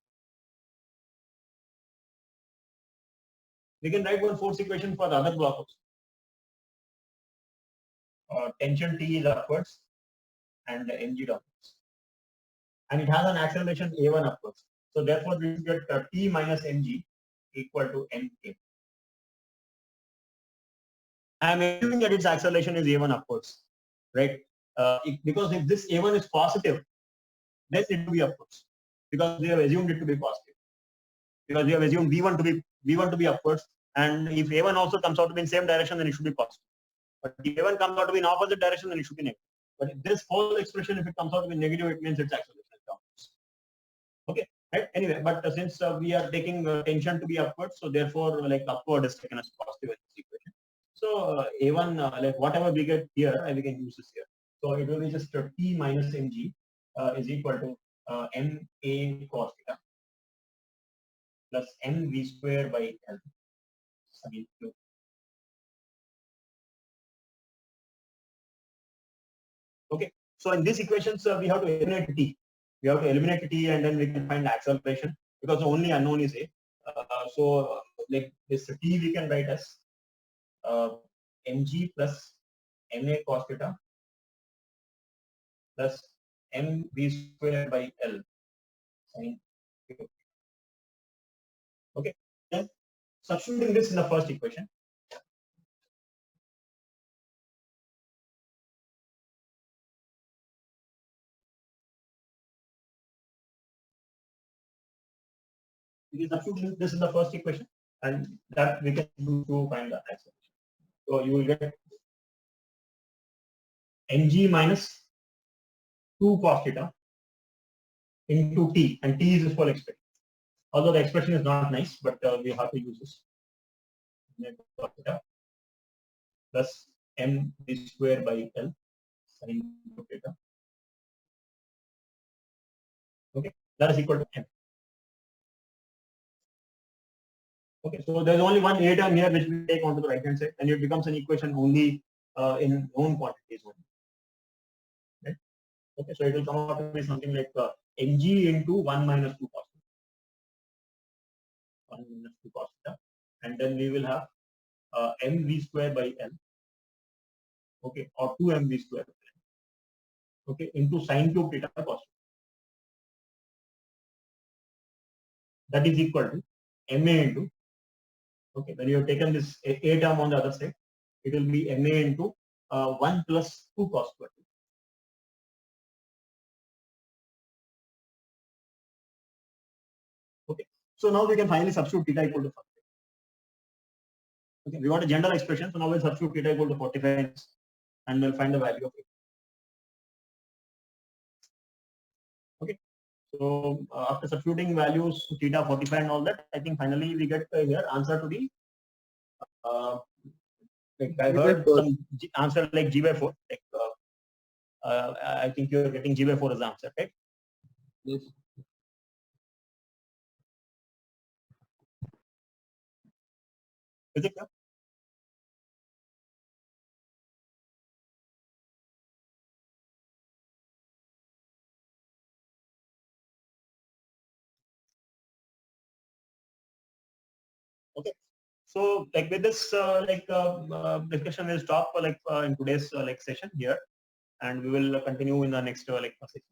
We can write one force equation for the other block also. Tension T is upwards and the mg downwards, and it has an acceleration a1 upwards. So therefore we will get T minus mg equal to mk. I am assuming that its acceleration is a1 upwards, right? Because if this a1 is positive, then it will be upwards, because we have assumed it to be positive. Because we have assumed v1 to be upwards, and if a1 also comes out to be in same direction, then it should be positive. But if a1 comes out to be in opposite direction, then it should be negative. But if this whole expression, if it comes out to be negative, it means its acceleration is downwards. Okay, right? Anyway, but since we are taking tension to be upwards, so therefore like upward is taken as positive in this equation. So a1, like whatever we get here, we can use this here. So it will be just T minus mg is equal to ma cos theta plus mv square by L. Okay, so in these equations we have to eliminate t. We have to eliminate t, and then we can find acceleration, because the only unknown is a. So like this t we can write as mg plus ma cos theta plus mv square by L sin theta. Okay, then substituting this in the first equation. We substitute this in the first equation, and that we can do to find the acceleration. So you will get mg minus 2 cos theta into t, and t is this whole expression. Although the expression is not nice, but we have to use this. Cos theta plus mv square by L sin theta. Okay, that is equal to m. Okay, so there's only one a term here which we take onto the right hand side, and it becomes an equation only in known quantities only. Right? Okay, so it will come out to be something like mg into 1 minus 2 cos theta. 1 minus 2 cos theta, and then we will have mv square by L. Okay, or 2 mv square by L. Okay, into sin cube theta cos theta. That is equal to ma into. Okay, when you have taken this a term on the other side, it will be ma into 1 plus 2 cos square theta. Okay, so now we can finally substitute theta equal to 45. Okay, we got a general expression, so now we'll substitute theta equal to 45 and we'll find the value of it. Okay, so after substituting values theta, 45 and all that, I think finally we get here answer to the like I heard some answer like G by 4. Like, I think you're getting G by 4 as the answer, right? Yes. Is it? Okay, so like with this discussion will stop in today's session here, and we will continue in the next session.